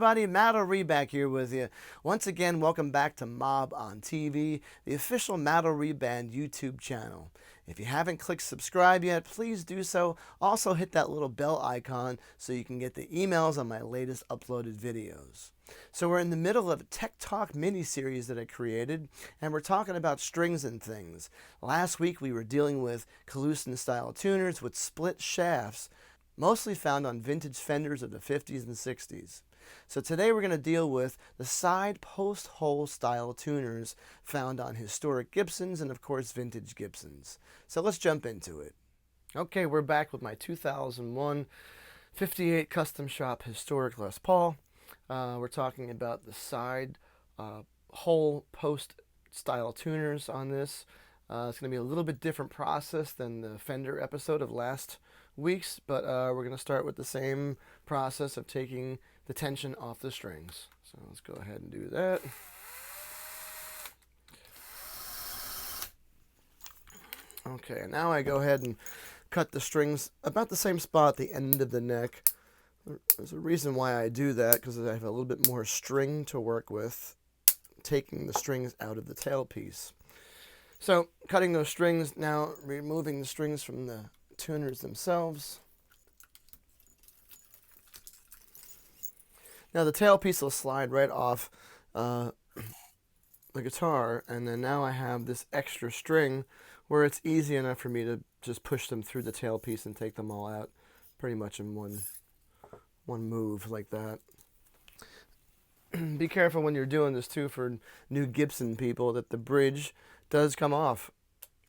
everybody, Matt O'Ree back here with you. Once again, welcome back to Mob on TV, the official Matt O'Ree Band YouTube channel. If you haven't clicked subscribe yet, please do so. Also hit that little bell icon so you can get the emails on my latest uploaded videos. So we're in the middle of a Tech Talk mini-series that I created, and we're talking about strings and things. Last week we were dealing with Calusin style tuners with split shafts, mostly found on vintage Fenders of the 50s and 60s. So today we're going to deal with the side post hole style tuners found on historic Gibsons and of course vintage Gibsons. So let's jump into it. Okay, we're back with my 2001 58 Custom Shop Historic Les Paul. We're talking about the side hole post style tuners on this. It's going to be a little bit different process than the Fender episode of last week's, but we're going to start with the same process of taking the tension off the strings. So let's go ahead and do that. Okay, now I go ahead and cut the strings about the same spot at the end of the neck. There's a reason why I do that, because I have a little bit more string to work with, taking the strings out of the tailpiece. So cutting those strings, now removing the strings from the tuners themselves. Now the tailpiece will slide right off the guitar, and then now I have this extra string where it's easy enough for me to just push them through the tailpiece and take them all out pretty much in one move like that. Be careful when you're doing this too for new Gibson people that the bridge does come off.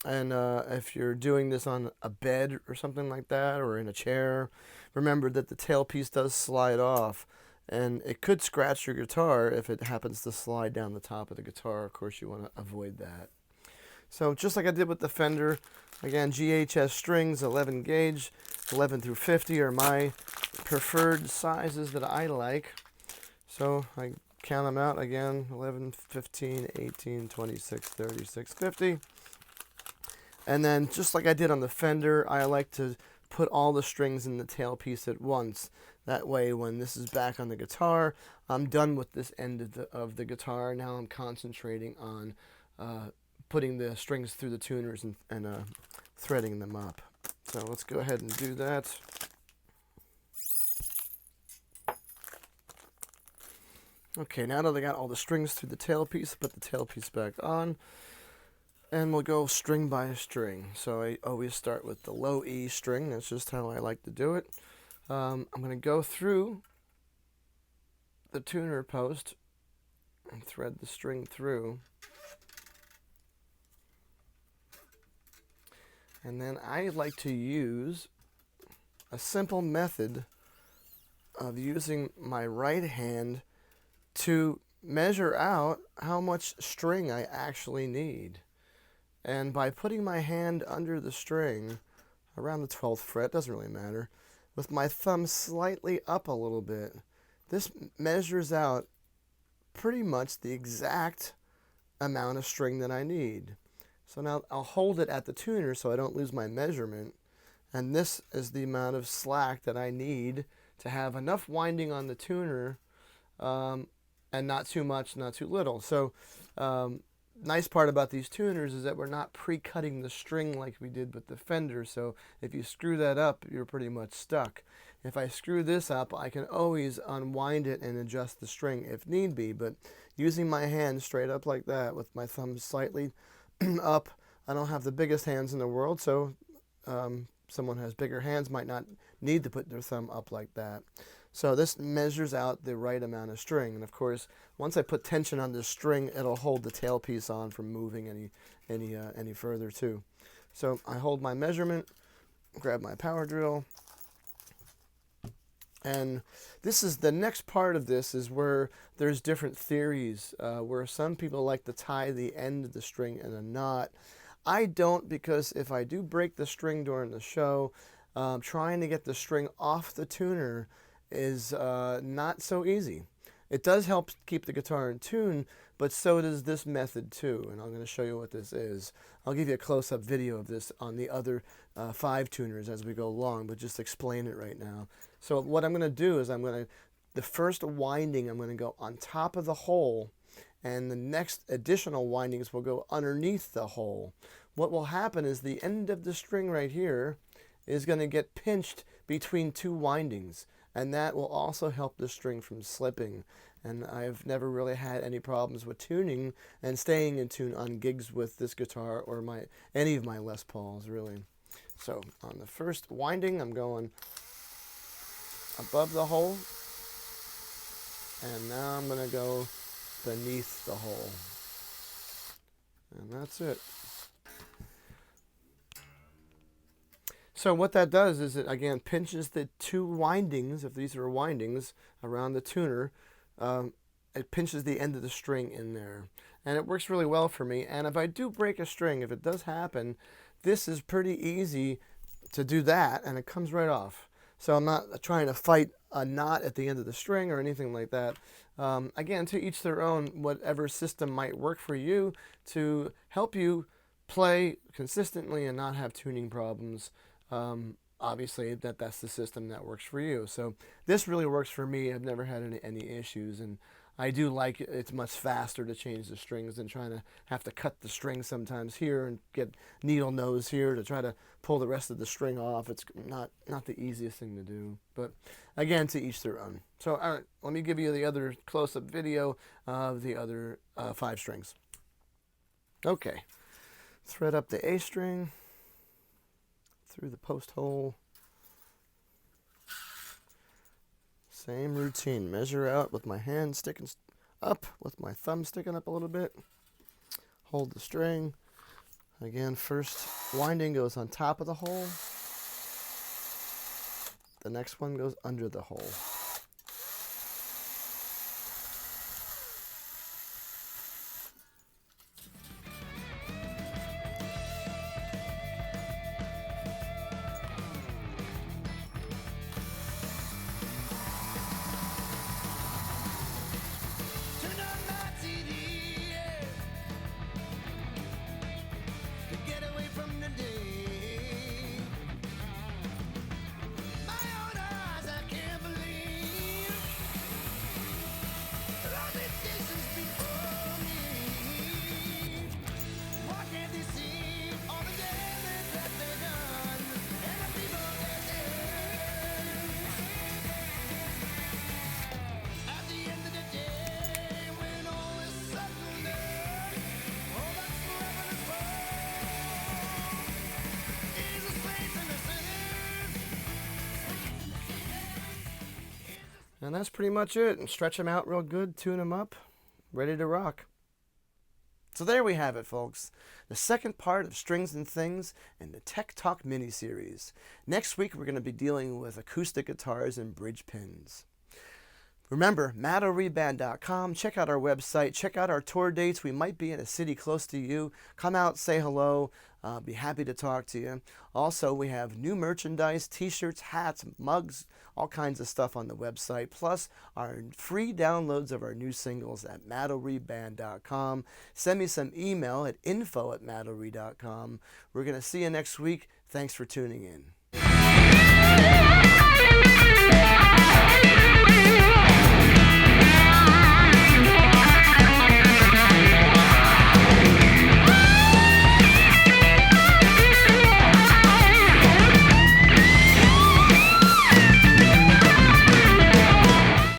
And if you're doing this on a bed or something like that, or in a chair, remember that the tailpiece does slide off. And it could scratch your guitar if it happens to slide down the top of the guitar. Of course, you want to avoid that. So just like I did with the Fender, again, GHS strings, 11 gauge, 11 through 50 are my preferred sizes that I like. So I count them out again, 11, 15, 18, 26, 36, 50. And then just like I did on the Fender, I like to put all the strings in the tailpiece at once. That way when this is back on the guitar, I'm done with this end of the guitar. Now I'm concentrating on putting the strings through the tuners and threading them up. So let's go ahead and do that. Okay, now that I got all the strings through the tailpiece, put the tailpiece back on. And we'll go string by string. So I always start with the low E string. That's just how I like to do it. I'm going to go through the tuner post and thread the string through. And then I like to use a simple method of using my right hand to measure out how much string I actually need. And by putting my hand under the string, around the 12th fret, doesn't really matter, with my thumb slightly up a little bit, this measures out pretty much the exact amount of string that I need. So now I'll hold it at the tuner so I don't lose my measurement, and this is the amount of slack that I need to have enough winding on the tuner, and not too much, not too little. So nice part about these tuners is that we're not pre-cutting the string like we did with the Fender, so if you screw that up, you're pretty much stuck. If I screw this up, I can always unwind it and adjust the string if need be, but using my hand straight up like that with my thumb slightly up, I don't have the biggest hands in the world, so someone who has bigger hands might not need to put their thumb up like that. So this measures out the right amount of string, and of course, once I put tension on this string, it'll hold the tailpiece on from moving any further too. So I hold my measurement, grab my power drill, and this is the next part of this is where there's different theories, where some people like to tie the end of the string in a knot. I don't, because if I do break the string during the show, trying to get the string off the tuner is not so easy. It does help keep the guitar in tune, but so does this method too, and I'm going to show you what this is. I'll give you a close-up video of this on the other 5 tuners as we go along, but just explain it right now. So what I'm going to do is I'm going to the first winding I'm going to go on top of the hole, and the next additional windings will go underneath the hole. What will happen is the end of the string right here is going to get pinched between two windings, and that will also help the string from slipping. And I've never really had any problems with tuning and staying in tune on gigs with this guitar or any of my Les Pauls, really. So on the first winding, I'm going above the hole, and now I'm going to go beneath the hole. And that's it. So what that does is it, again, pinches the two windings, if these are windings, around the tuner. It pinches the end of the string in there. And it works really well for me. And if I do break a string, if it does happen, this is pretty easy to do that, and it comes right off. So I'm not trying to fight a knot at the end of the string or anything like that. Again, to each their own, whatever system might work for you to help you play consistently and not have tuning problems. Obviously, that's the system that works for you. So this really works for me. I've never had any issues, and I do like it. It's much faster to change the strings than trying to have to cut the string sometimes here and get needle nose here to try to pull the rest of the string off. It's not the easiest thing to do. But again, to each their own. So all right, let me give you the other close-up video of the other 5 strings. Okay, thread up the A string through the post hole. Same routine. Measure out with my hand sticking up, with my thumb sticking up a little bit. Hold the string. Again, first winding goes on top of the hole. The next one goes under the hole. And that's pretty much it. And stretch them out real good, tune them up, ready to rock. So there we have it, folks. The second part of Strings and Things in the Tech Talk mini-series. Next week, we're going to be dealing with acoustic guitars and bridge pins. Remember, MattoReband.com. Check out our website. Check out our tour dates. We might be in a city close to you. Come out, say hello. Be happy to talk to you. Also, we have new merchandise, t-shirts, hats, mugs, all kinds of stuff on the website. Plus, our free downloads of our new singles at MattoReband.com. Send me some email at info@MattoRe.com. We're going to see you next week. Thanks for tuning in.